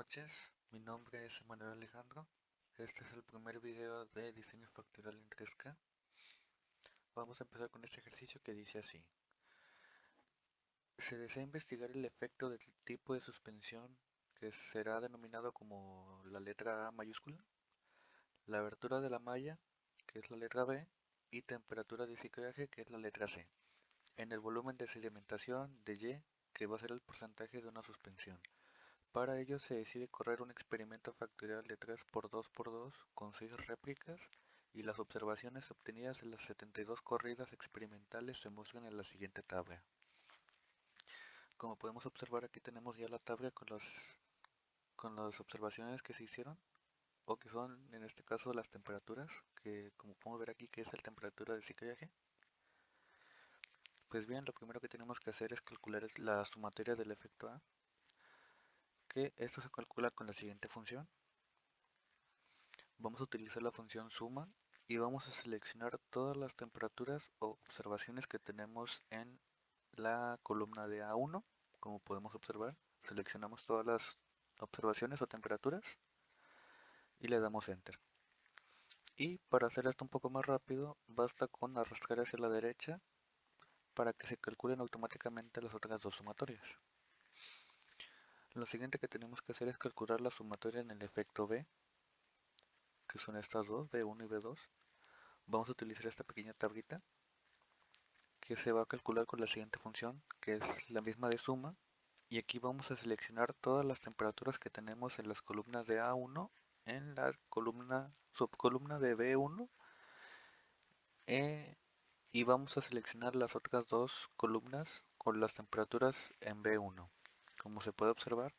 noches, mi nombre es Emanuel Alejandro. Este es el primer video de diseño factorial en 3K. Vamos a empezar con este ejercicio que dice así. Se desea investigar el efecto del tipo de suspensión que será denominado como la letra A mayúscula, la abertura de la malla, que es la letra B, y temperatura de ciclaje, que es la letra C, en el volumen de sedimentación de Y, que va a ser el porcentaje de una suspensión. Para ello se decide correr un experimento factorial de 3×2×2 con 6 réplicas y las observaciones obtenidas en las 72 corridas experimentales se muestran en la siguiente tabla. Como podemos observar, aquí tenemos ya la tabla con las observaciones que se hicieron, o que son en este caso las temperaturas, que como podemos ver aquí que es la temperatura de ciclaje. Pues bien, lo primero que tenemos que hacer es calcular la sumatoria del efecto A, que esto se calcula con la siguiente función. Vamos a utilizar la función suma y vamos a seleccionar todas las temperaturas o observaciones que tenemos en la columna de A1. Como podemos observar, seleccionamos todas las observaciones o temperaturas y le damos Enter. Y para hacer esto un poco más rápido, basta con arrastrar hacia la derecha para que se calculen automáticamente las otras dos sumatorias. Lo siguiente que tenemos que hacer es calcular la sumatoria en el efecto B, que son estas dos, B1 y B2. Vamos a utilizar esta pequeña tablita que se va a calcular con la siguiente función, que es la misma de suma, y aquí vamos a seleccionar todas las temperaturas que tenemos en las columnas de A1, en la subcolumna de B1, y vamos a seleccionar las otras dos columnas con las temperaturas en B1. Como se puede observar,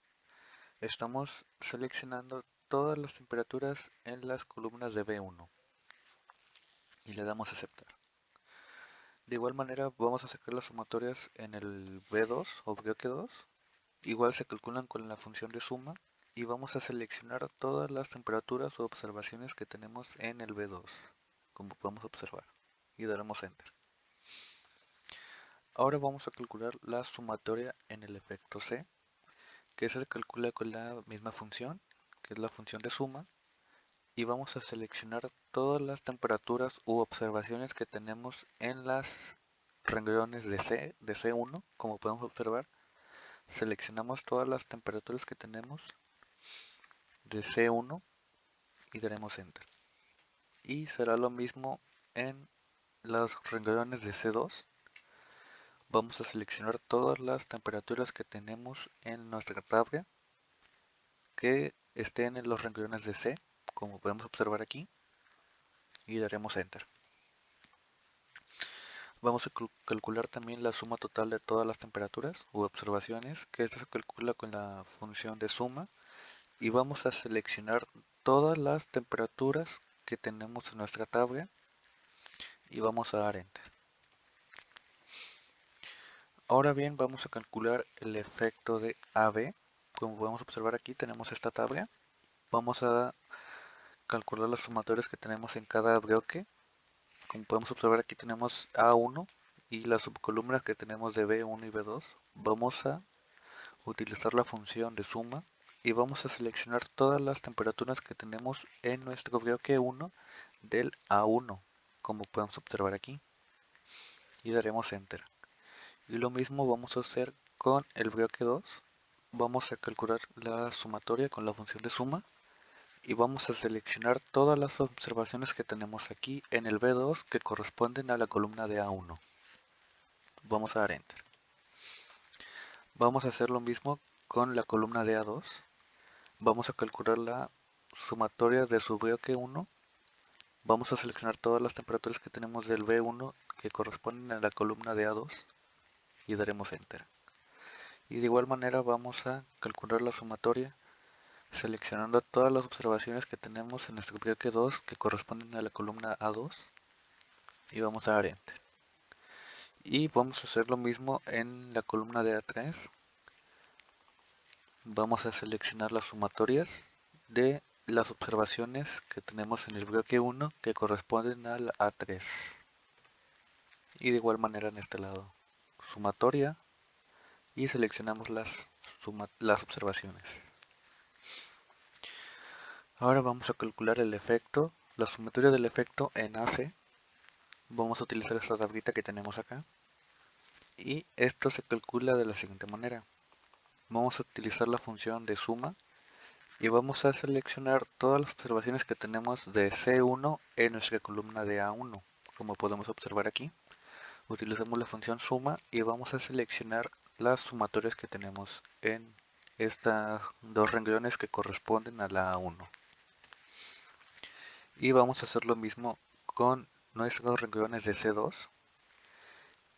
estamos seleccionando todas las temperaturas en las columnas de B1 y le damos a aceptar. De igual manera vamos a sacar las sumatorias en el B2 o bloque 2. Igual se calculan con la función de suma y vamos a seleccionar todas las temperaturas o observaciones que tenemos en el B2, como podemos observar, y daremos Enter. Ahora vamos a calcular la sumatoria en el efecto C, que se calcula con la misma función, que es la función de suma, y vamos a seleccionar todas las temperaturas u observaciones que tenemos en las renglones de C1, como podemos observar. Seleccionamos todas las temperaturas que tenemos de C1 y daremos Enter. Y será lo mismo en los renglones de C2. Vamos a seleccionar todas las temperaturas que tenemos en nuestra tabla que estén en los renglones de C, como podemos observar aquí, y daremos Enter. Vamos a calcular también la suma total de todas las temperaturas u observaciones, que esto se calcula con la función de suma, y vamos a seleccionar todas las temperaturas que tenemos en nuestra tabla y vamos a dar Enter. Ahora bien, vamos a calcular el efecto de AB. Como podemos observar aquí tenemos esta tabla. Vamos a calcular las sumatorias que tenemos en cada bloque. Como podemos observar aquí tenemos A1 y las subcolumnas que tenemos de B1 y B2. Vamos a utilizar la función de suma y vamos a seleccionar todas las temperaturas que tenemos en nuestro bloque 1 del A1, como podemos observar aquí, y daremos Enter. Y lo mismo vamos a hacer con el bloque 2. Vamos a calcular la sumatoria con la función de suma y vamos a seleccionar todas las observaciones que tenemos aquí en el B2 que corresponden a la columna de A1. Vamos a dar Enter. Vamos a hacer lo mismo con la columna de A2. Vamos a calcular la sumatoria de su bloque 1. Vamos a seleccionar todas las temperaturas que tenemos del B1 que corresponden a la columna de A2 y daremos Enter. Y de igual manera vamos a calcular la sumatoria seleccionando todas las observaciones que tenemos en nuestro bloque 2 que corresponden a la columna A2 y vamos a dar Enter. Y vamos a hacer lo mismo en la columna de A3. Vamos a seleccionar las sumatorias de las observaciones que tenemos en el bloque 1 que corresponden al A3. Y de igual manera en este lado, sumatoria y seleccionamos las observaciones. Ahora vamos a calcular el efecto, la sumatoria del efecto en AC. Vamos a utilizar esta tablita que tenemos acá. Y esto se calcula de la siguiente manera. Vamos a utilizar la función de suma y vamos a seleccionar todas las observaciones que tenemos de C1 en nuestra columna de A1. Como podemos observar aquí, utilizamos la función suma y vamos a seleccionar las sumatorias que tenemos en estas dos renglones que corresponden a la A1. Y vamos a hacer lo mismo con nuestros renglones de C2,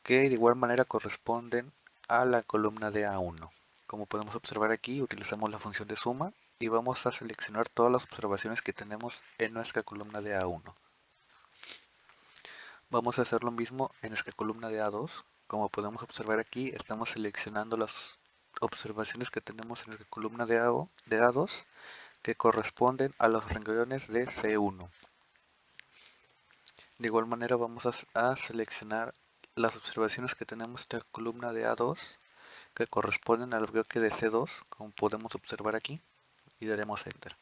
que de igual manera corresponden a la columna de A1. Como podemos observar aquí, utilizamos la función de suma y vamos a seleccionar todas las observaciones que tenemos en nuestra columna de A1. Vamos a hacer lo mismo en nuestra columna de A2. Como podemos observar aquí, estamos seleccionando las observaciones que tenemos en nuestra columna de A2 que corresponden a los renglones de C1. De igual manera vamos a seleccionar las observaciones que tenemos en nuestra columna de A2 que corresponden al bloque de C2, como podemos observar aquí, y daremos Enter.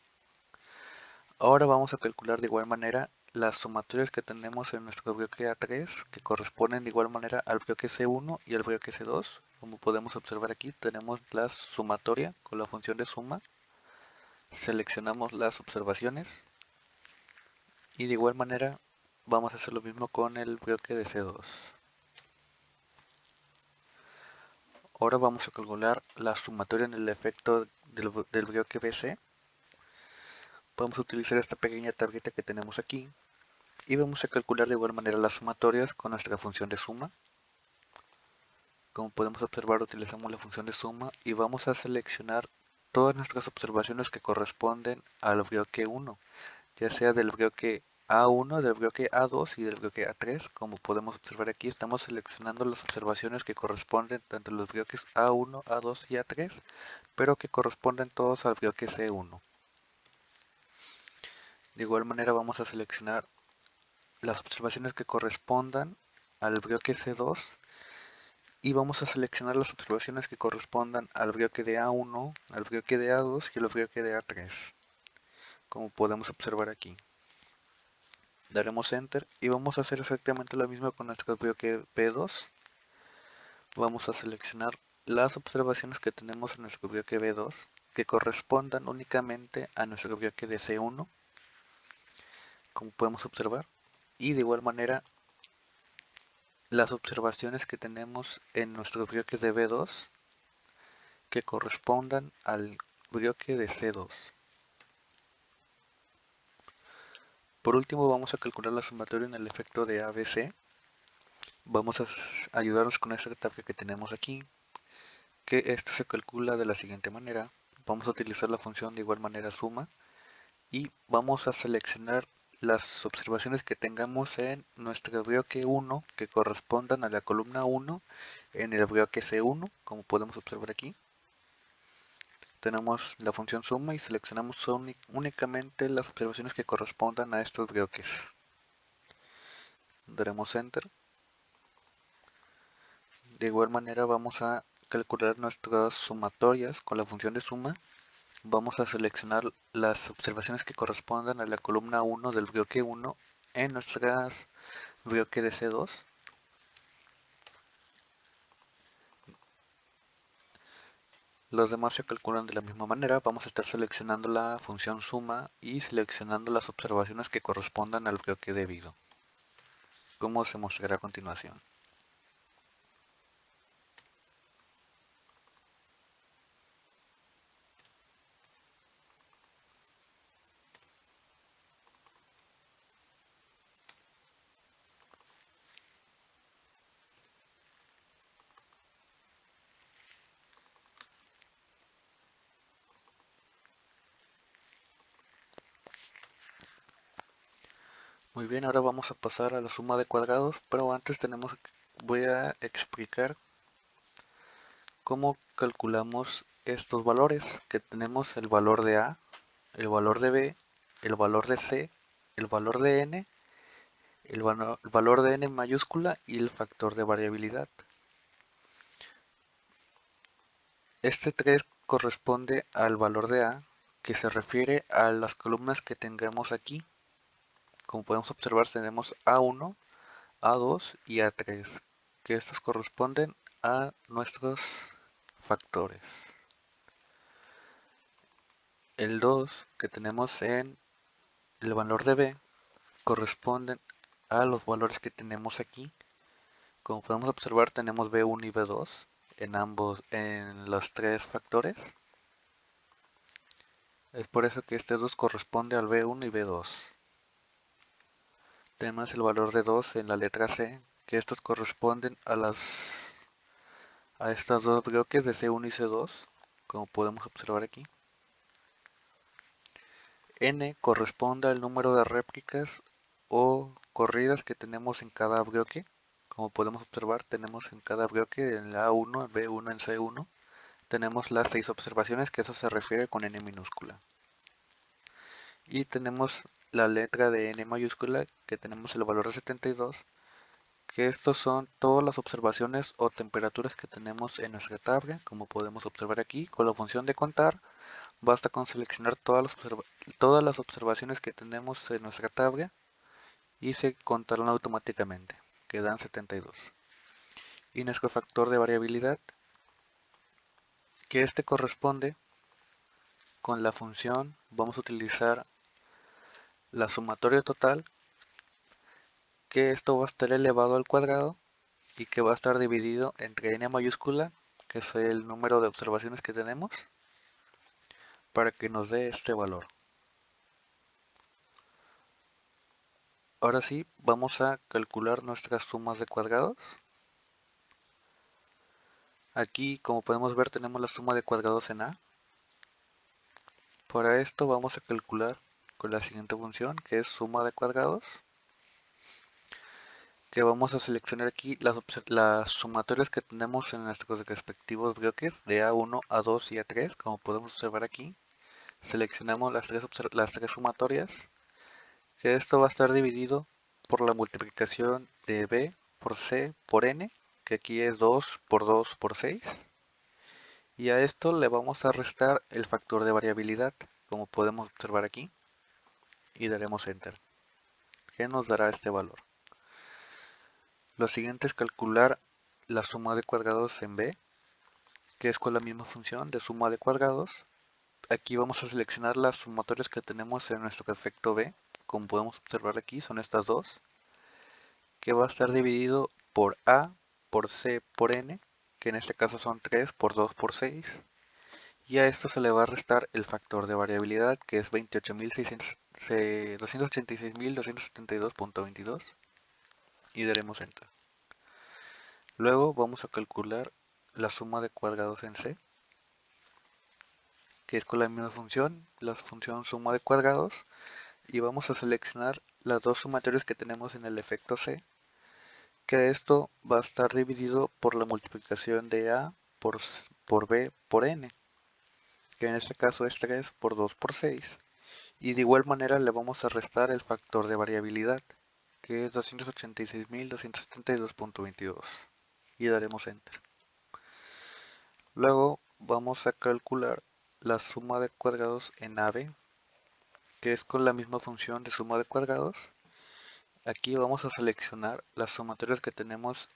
Ahora vamos a calcular de igual manera las sumatorias que tenemos en nuestro bloque A3, que corresponden de igual manera al bloque C1 y al bloque C2. Como podemos observar aquí, tenemos la sumatoria con la función de suma. Seleccionamos las observaciones y de igual manera vamos a hacer lo mismo con el bloque de C2. Ahora vamos a calcular la sumatoria en el efecto del bloque BC. Vamos a utilizar esta pequeña tableta que tenemos aquí y vamos a calcular de igual manera las sumatorias con nuestra función de suma. Como podemos observar, utilizamos la función de suma y vamos a seleccionar todas nuestras observaciones que corresponden al bloque 1, ya sea del bloque A1, del bloque A2 y del bloque A3. Como podemos observar aquí, estamos seleccionando las observaciones que corresponden tanto a los bloques A1, A2 y A3, pero que corresponden todos al bloque C1. De igual manera vamos a seleccionar las observaciones que correspondan al bloque C2 y vamos a seleccionar las observaciones que correspondan al bloque de A1, al bloque de A2 y al bloque de A3, como podemos observar aquí. Daremos Enter y vamos a hacer exactamente lo mismo con nuestro bloque B2. Vamos a seleccionar las observaciones que tenemos en nuestro bloque B2 que correspondan únicamente a nuestro bloque de C1, como podemos observar, y de igual manera las observaciones que tenemos en nuestro bloque de B2 que correspondan al bloque de C2. Por último vamos a calcular la sumatoria en el efecto de ABC. Vamos a ayudarnos con esta tabla que tenemos aquí, que esto se calcula de la siguiente manera. Vamos a utilizar la función de igual manera suma y vamos a seleccionar las observaciones que tengamos en nuestro bloque 1 que correspondan a la columna 1 en el bloque C1, como podemos observar aquí. Tenemos la función suma y seleccionamos únicamente las observaciones que correspondan a estos bloques. Daremos Enter. De igual manera vamos a calcular nuestras sumatorias con la función de suma. Vamos a seleccionar las observaciones que correspondan a la columna 1 del bloque 1 en nuestro bloque de C2. Los demás se calculan de la misma manera. Vamos a estar seleccionando la función suma y seleccionando las observaciones que correspondan al bloque debido, como se mostrará a continuación. Muy bien, ahora vamos a pasar a la suma de cuadrados, pero antes voy a explicar cómo calculamos estos valores, que tenemos el valor de A, el valor de B, el valor de C, el valor de N, el valor de N en mayúscula y el factor de variabilidad. Este 3 corresponde al valor de A, que se refiere a las columnas que tengamos aquí. Como podemos observar, tenemos A1, A2 y A3, que estos corresponden a nuestros factores. El 2 que tenemos en el valor de B corresponden a los valores que tenemos aquí. Como podemos observar, tenemos B1 y B2 en los tres factores. Es por eso que este 2 corresponde al B1 y B2. Tenemos el valor de 2 en la letra C, que estos corresponden a estas dos bloques de C1 y C2, como podemos observar aquí. N corresponde al número de réplicas o corridas que tenemos en cada bloque. Como podemos observar, tenemos en cada bloque, en la A1, en B1, en C1, tenemos las 6 observaciones, que eso se refiere con N minúscula. Y tenemos la letra de N mayúscula, que tenemos el valor de 72, que estos son todas las observaciones o temperaturas que tenemos en nuestra tabla. Como podemos observar aquí, con la función de contar, basta con seleccionar todas las observaciones que tenemos en nuestra tabla y se contarán automáticamente, que dan 72. Y nuestro factor de variabilidad, que este corresponde con la función, vamos a utilizar la sumatoria total, que esto va a estar elevado al cuadrado y que va a estar dividido entre n mayúscula, que es el número de observaciones que tenemos, para que nos dé este valor. Ahora sí, vamos a calcular nuestras sumas de cuadrados. Aquí, como podemos ver, tenemos la suma de cuadrados en A. Para esto vamos a calcular con la siguiente función, que es suma de cuadrados, que vamos a seleccionar aquí las sumatorias que tenemos en nuestros respectivos bloques de A1, A2 y A3. Como podemos observar aquí, seleccionamos las tres sumatorias, que esto va a estar dividido por la multiplicación de B por C por N, que aquí es 2 por 2 por 6. Y a esto le vamos a restar el factor de variabilidad, como podemos observar aquí, y daremos Enter, que nos dará este valor. Lo siguiente es calcular la suma de cuadrados en B, que es con la misma función de suma de cuadrados. Aquí vamos a seleccionar las sumatorias que tenemos en nuestro efecto B, como podemos observar aquí, son estas dos, que va a estar dividido por A, por C, por N, que en este caso son 3 por 2 por 6, y a esto se le va a restar el factor de variabilidad, que es 286.272.22, y daremos Enter. Luego vamos a calcular la suma de cuadrados en C, que es con la misma función, la función suma de cuadrados, y vamos a seleccionar las dos sumatorias que tenemos en el efecto C, que esto va a estar dividido por la multiplicación de A por B por N, que en este caso es 3 por 2 por 6, y de igual manera le vamos a restar el factor de variabilidad, que es 286.272.22, y daremos Enter. Luego vamos a calcular la suma de cuadrados en AB, que es con la misma función de suma de cuadrados. Aquí vamos a seleccionar las sumatorias que tenemos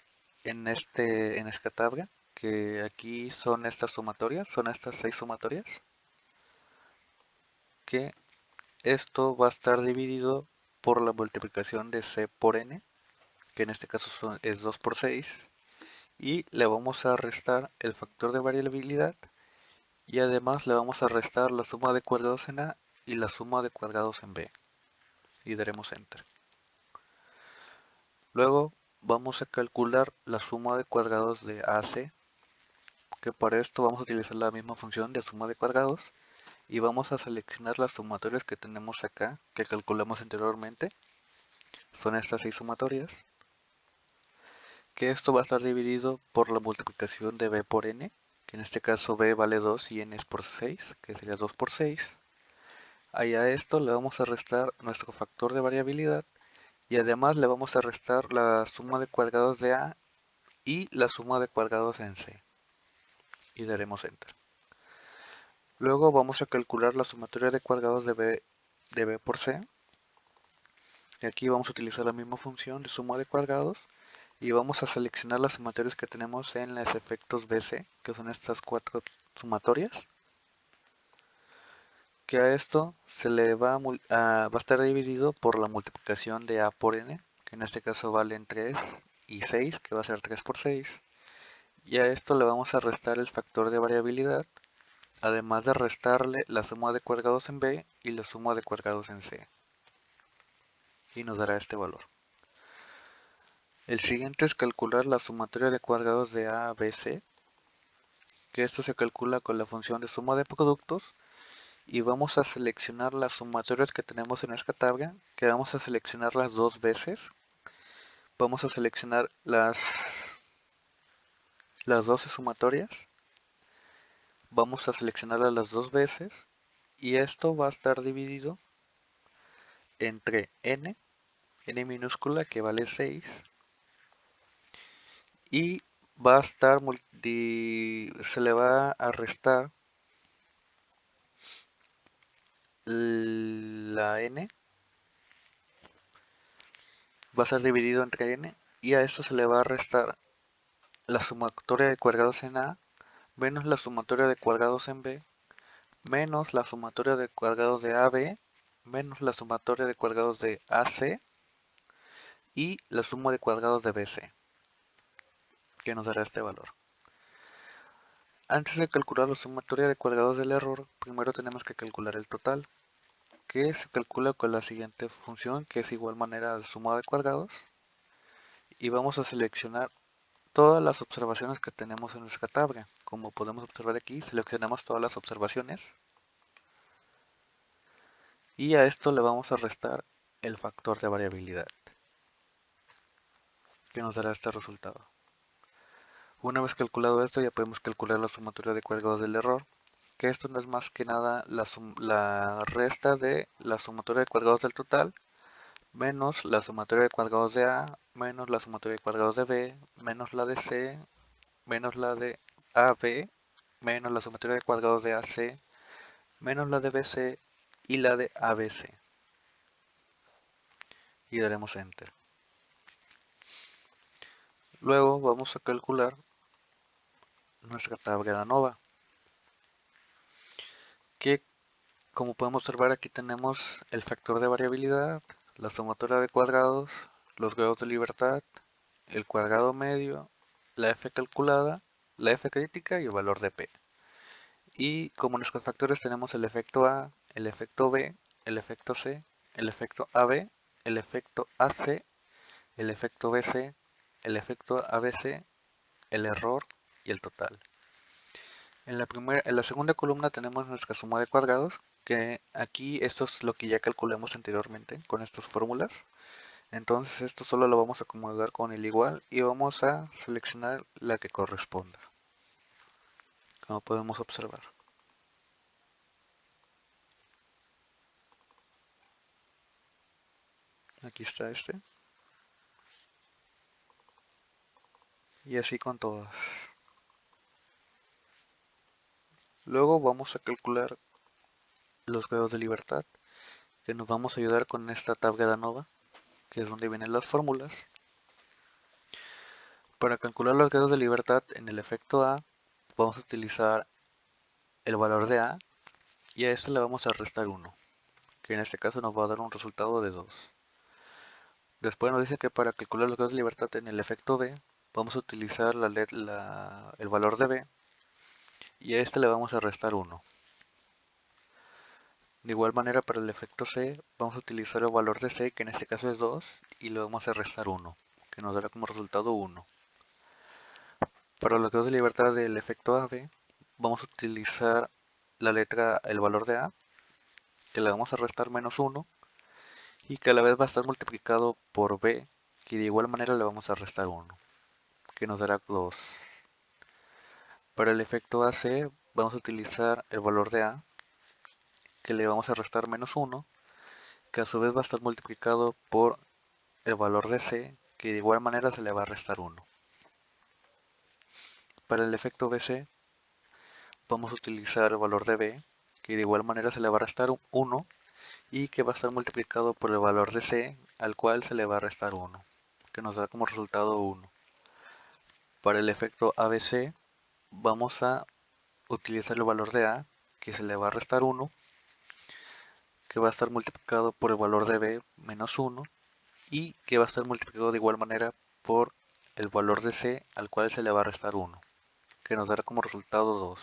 en esta tabla, que aquí son estas sumatorias, son estas 6 sumatorias, que esto va a estar dividido por la multiplicación de C por N, que en este caso es 2 por 6, y le vamos a restar el factor de variabilidad, y además le vamos a restar la suma de cuadrados en A y la suma de cuadrados en B, y daremos Enter. Luego vamos a calcular la suma de cuadrados de AC, que para esto vamos a utilizar la misma función de suma de cuadrados, y vamos a seleccionar las sumatorias que tenemos acá, que calculamos anteriormente. Son estas 6 sumatorias, que esto va a estar dividido por la multiplicación de B por N, que en este caso B vale 2 y N es por 6, que sería 2 por 6. Ahí a esto le vamos a restar nuestro factor de variabilidad, y además le vamos a restar la suma de cuadrados de A y la suma de cuadrados en C, y daremos Enter. Luego vamos a calcular la sumatoria de cuadrados de B por C. Y aquí vamos a utilizar la misma función de suma de cuadrados. Y vamos a seleccionar las sumatorias que tenemos en los efectos BC, que son estas cuatro sumatorias. Que a esto se le va a estar dividido por la multiplicación de A por N, que en este caso valen 3 y 6, que va a ser 3 por 6. Y a esto le vamos a restar el factor de variabilidad, además de restarle la suma de cuadrados en B y la suma de cuadrados en C. Y nos dará este valor. El siguiente es calcular la sumatoria de cuadrados de A, B, C, que esto se calcula con la función de suma de productos. Y vamos a seleccionar las sumatorias que tenemos en nuestra tabla, que vamos a seleccionarlas dos veces. Vamos a seleccionar las 12 sumatorias. Vamos a seleccionarlas las dos veces. Y esto va a estar dividido entre n minúscula que vale 6. Y va a estar, se le va a restar la n. Va a ser dividido entre n. Y a esto se le va a restar la sumatoria de cuadrados en A menos la sumatoria de cuadrados en B, menos la sumatoria de cuadrados de AB, menos la sumatoria de cuadrados de AC y la suma de cuadrados de BC, que nos dará este valor. Antes de calcular la sumatoria de cuadrados del error, primero tenemos que calcular el total, que se calcula con la siguiente función, que es igual manera a la suma de cuadrados, y vamos a seleccionar todas las observaciones que tenemos en nuestra tabla. Como podemos observar aquí, seleccionamos todas las observaciones, y a esto le vamos a restar el factor de variabilidad, que nos dará este resultado. Una vez calculado esto, ya podemos calcular la sumatoria de cuadrados del error, que esto no es más que nada la resta de la sumatoria de cuadrados del total, menos la sumatoria de cuadrados de A, menos la sumatoria de cuadrados de B, menos la de C, menos la de AB, menos la sumatoria de cuadrados de AC, menos la de BC y la de ABC. Y daremos Enter. Luego vamos a calcular nuestra tabla de ANOVA, que como podemos observar aquí tenemos el factor de variabilidad, la sumatoria de cuadrados, los grados de libertad, el cuadrado medio, la f calculada, la f crítica y el valor de p. Y como nuestros factores tenemos el efecto A, el efecto B, el efecto C, el efecto AB, el efecto AC, el efecto BC, el efecto ABC, el error y el total. En la segunda columna tenemos nuestra suma de cuadrados, que aquí esto es lo que ya calculamos anteriormente con estas fórmulas. Entonces esto solo lo vamos a acomodar con el igual y vamos a seleccionar la que corresponda, como podemos observar. Aquí está este. Y así con todas. Luego vamos a calcular los grados de libertad, que nos vamos a ayudar con esta tabla de ANOVA, que es donde vienen las fórmulas. Para calcular los grados de libertad en el efecto A, vamos a utilizar el valor de A y a esto le vamos a restar 1, que en este caso nos va a dar un resultado de 2. Después nos dice que para calcular los grados de libertad en el efecto B, vamos a utilizar el valor de B y a este le vamos a restar 1. De igual manera para el efecto C, vamos a utilizar el valor de C, que en este caso es 2, y le vamos a restar 1, que nos dará como resultado 1. Para los grados de libertad del efecto AB, vamos a utilizar el valor de A, que le vamos a restar menos 1, y que a la vez va a estar multiplicado por B, que de igual manera le vamos a restar 1, que nos dará 2. Para el efecto AC, vamos a utilizar el valor de A, que le vamos a restar menos 1, que a su vez va a estar multiplicado por el valor de C, que de igual manera se le va a restar 1. Para el efecto BC, vamos a utilizar el valor de B, que de igual manera se le va a restar 1 y que va a estar multiplicado por el valor de C, al cual se le va a restar 1, que nos da como resultado 1. Para el efecto ABC vamos a utilizar el valor de A, que se le va a restar 1, que va a estar multiplicado por el valor de B menos 1, y que va a estar multiplicado de igual manera por el valor de C, al cual se le va a restar 1, que nos dará como resultado 2.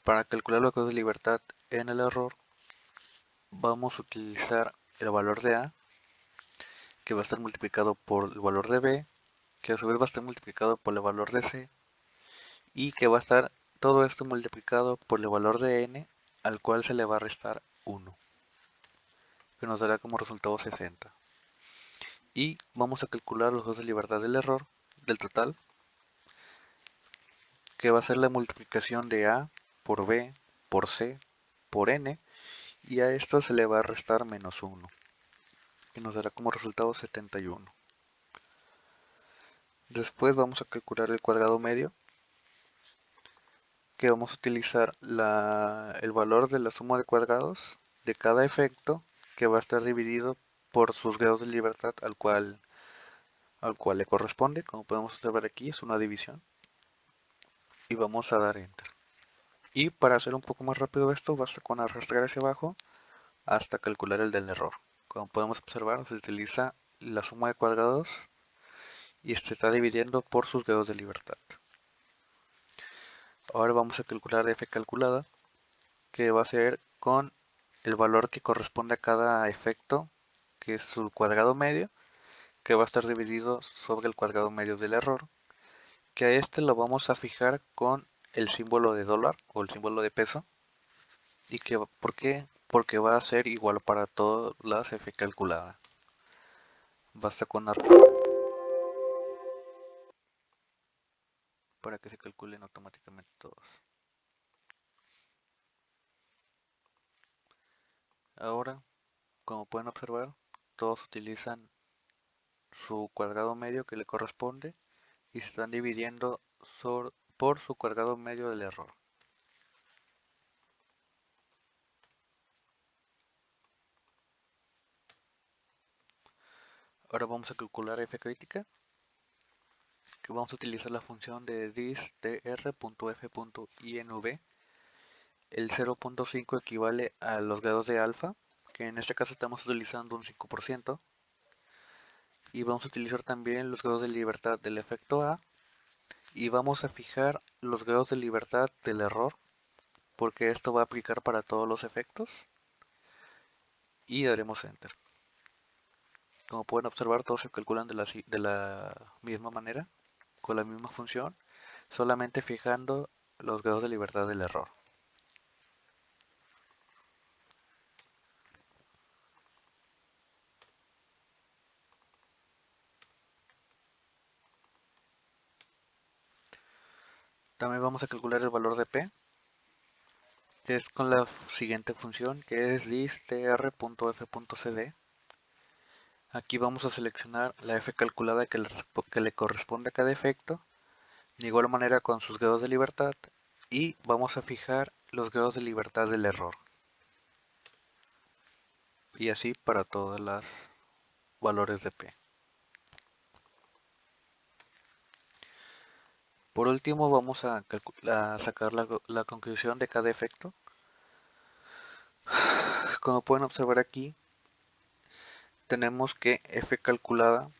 Para calcular los grados de libertad en el error, vamos a utilizar el valor de A, que va a estar multiplicado por el valor de B, que a su vez va a estar multiplicado por el valor de C, y que va a estar todo esto multiplicado por el valor de N, al cual se le va a restar 1, que nos dará como resultado 60. Y vamos a calcular los grados de libertad del error, del total, que va a ser la multiplicación de A por B por C por N, y a esto se le va a restar menos 1, que nos dará como resultado 71. Después vamos a calcular el cuadrado medio, que vamos a utilizar el valor de la suma de cuadrados de cada efecto, que va a estar dividido por sus grados de libertad al cual le corresponde. Como podemos observar aquí, es una división, y vamos a dar enter. Y para hacer un poco más rápido esto, basta con arrastrar hacia abajo hasta calcular el del error. Como podemos observar, se utiliza la suma de cuadrados y se está dividiendo por sus grados de libertad. Ahora vamos a calcular f calculada, que va a ser con el valor que corresponde a cada efecto, que es su cuadrado medio, que va a estar dividido sobre el cuadrado medio del error, que a este lo vamos a fijar con el símbolo de dólar o el símbolo de peso. ¿Y por qué? Porque va a ser igual para todas las f calculadas. Basta con para que se calculen automáticamente todos. Ahora, como pueden observar, todos utilizan su cuadrado medio que le corresponde y se están dividiendo por su cuadrado medio del error. Ahora vamos a calcular f crítica, que vamos a utilizar la función de dis.tr.f.inv. El 0.5 equivale a los grados de alfa, que en este caso estamos utilizando un 5%, y vamos a utilizar también los grados de libertad del efecto A, y vamos a fijar los grados de libertad del error, porque esto va a aplicar para todos los efectos, y daremos enter. Como pueden observar, todos se calculan de la misma manera, con la misma función, solamente fijando los grados de libertad del error. También vamos a calcular el valor de P, que es con la siguiente función, que es dis.tr.f.cd. Aquí vamos a seleccionar la f calculada que le corresponde a cada efecto, de igual manera con sus grados de libertad, y vamos a fijar los grados de libertad del error. Y así para todos los valores de P. Por último, vamos a sacar la conclusión de cada efecto. Como pueden observar aquí, tenemos que f calculada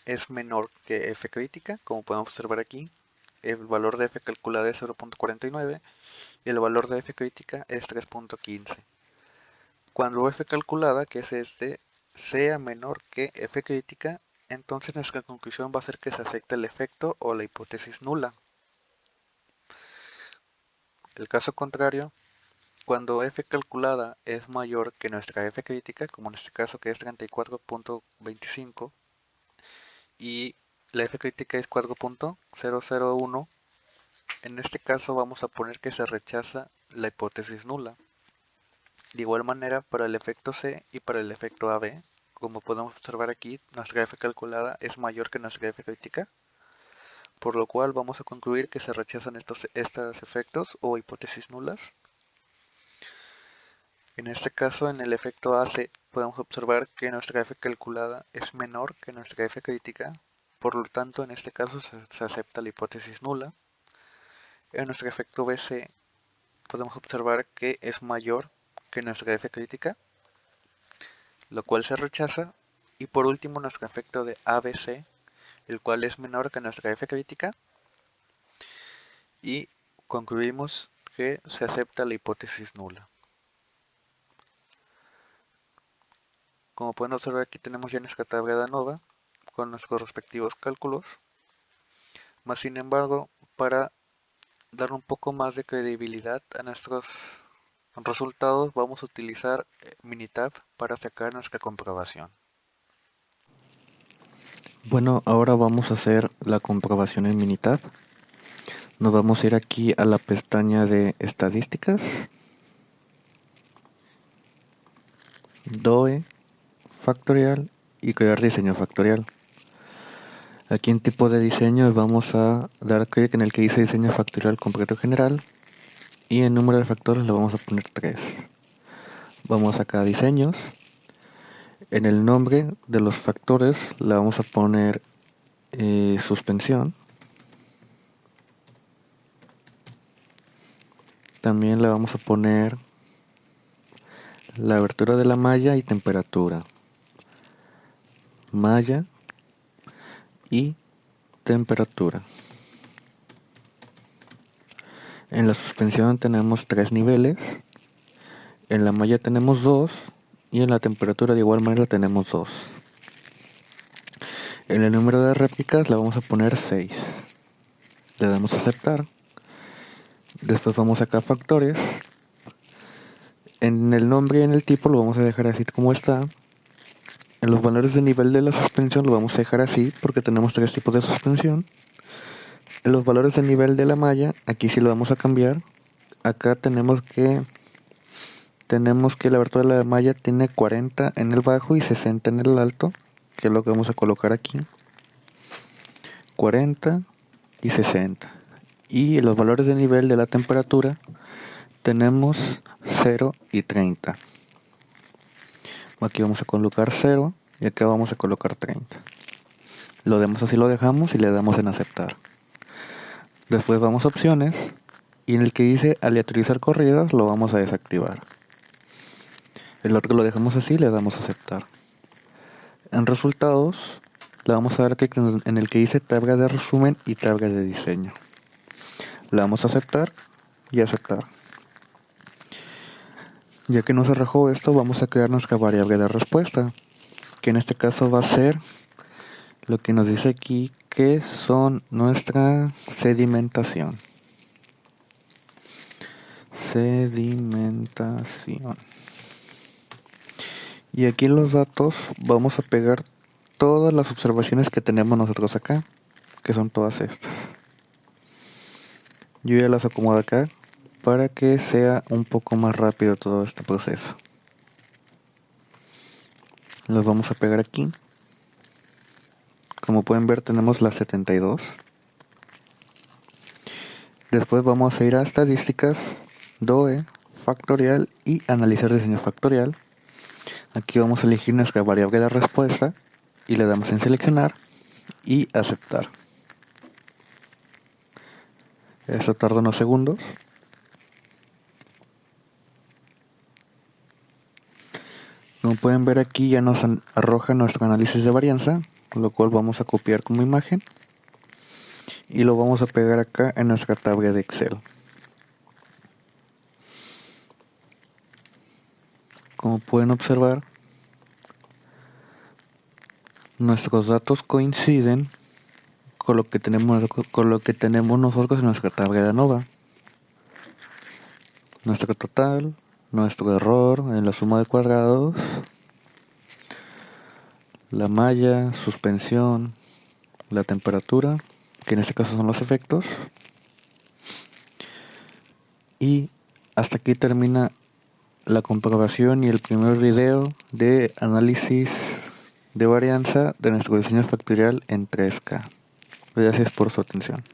es menor que f crítica. Como podemos observar aquí, el valor de f calculada es 0.49 y el valor de f crítica es 3.15. Cuando f calculada, que es este, sea menor que f crítica, entonces nuestra conclusión va a ser que se acepta el efecto o la hipótesis nula. El caso contrario, cuando f calculada es mayor que nuestra f crítica, como en este caso que es 34.25, y la f crítica es 4.001, en este caso vamos a poner que se rechaza la hipótesis nula. De igual manera para el efecto C y para el efecto AB, como podemos observar aquí, nuestra f calculada es mayor que nuestra f crítica, por lo cual vamos a concluir que se rechazan estos efectos o hipótesis nulas. En este caso, en el efecto AC, podemos observar que nuestra F calculada es menor que nuestra F crítica, por lo tanto, en este caso se acepta la hipótesis nula. En nuestro efecto BC, podemos observar que es mayor que nuestra F crítica, lo cual se rechaza. Y por último, nuestro efecto de ABC, el cual es menor que nuestra F crítica, y concluimos que se acepta la hipótesis nula. Como pueden observar, aquí tenemos ya nuestra tabla de ANOVA con nuestros respectivos cálculos. Más sin embargo, para dar un poco más de credibilidad a nuestros resultados, vamos a utilizar Minitab para sacar nuestra comprobación. Bueno, ahora vamos a hacer la comprobación en Minitab. Nos vamos a ir aquí a la pestaña de estadísticas, DOE, factorial y crear diseño factorial. Aquí en tipo de diseño vamos a dar clic en el que dice diseño factorial completo general y en número de factores le vamos a poner 3. Vamos acá a diseños. En el nombre de los factores le vamos a poner suspensión. También le vamos a poner la abertura de la malla y temperatura. Malla y temperatura. En la suspensión tenemos 3 niveles. En la malla tenemos 2. Y en la temperatura de igual manera tenemos 2. En el número de réplicas le vamos a poner 6. Le damos a aceptar. Después vamos acá a factores. En el nombre y en el tipo lo vamos a dejar así como está. En los valores de nivel de la suspensión lo vamos a dejar así porque tenemos 3 tipos de suspensión. En los valores de nivel de la malla, aquí sí lo vamos a cambiar. Acá tenemos que la abertura de la malla tiene 40 en el bajo y 60 en el alto, que es lo que vamos a colocar aquí. 40 y 60. Y los valores de nivel de la temperatura tenemos 0 y 30. Aquí vamos a colocar 0 y acá vamos a colocar 30. Lo demás así lo dejamos y le damos en aceptar. Después vamos a opciones y en el que dice aleatorizar corridas lo vamos a desactivar. El otro lo dejamos así y le damos a aceptar. En resultados le vamos a dar clic en el que dice tabla de resumen y tabla de diseño. Le damos a aceptar y aceptar. Ya que nos arrojó esto, vamos a crear nuestra variable de respuesta, que en este caso va a ser lo que nos dice aquí, que son nuestra sedimentación. Y aquí en los datos vamos a pegar todas las observaciones que tenemos nosotros acá, que son todas estas. Yo ya las acomodo acá para que sea un poco más rápido todo este proceso. Los vamos a pegar aquí. Como pueden ver tenemos las 72. Después vamos a ir a estadísticas, DOE, factorial y analizar diseño factorial. Aquí vamos a elegir nuestra variable de respuesta y le damos en seleccionar y aceptar. Eso tarda unos segundos. Como pueden ver aquí ya nos arroja nuestro análisis de varianza, lo cual vamos a copiar como imagen y lo vamos a pegar acá en nuestra tabla de Excel. Como pueden observar, nuestros datos coinciden con lo que tenemos nosotros en nuestra tabla de ANOVA. Nuestro total, nuestro error en la suma de cuadrados, la malla, suspensión, la temperatura, que en este caso son los efectos. Y hasta aquí termina la comprobación y el primer video de análisis de varianza de nuestro diseño factorial en 3K. Gracias por su atención.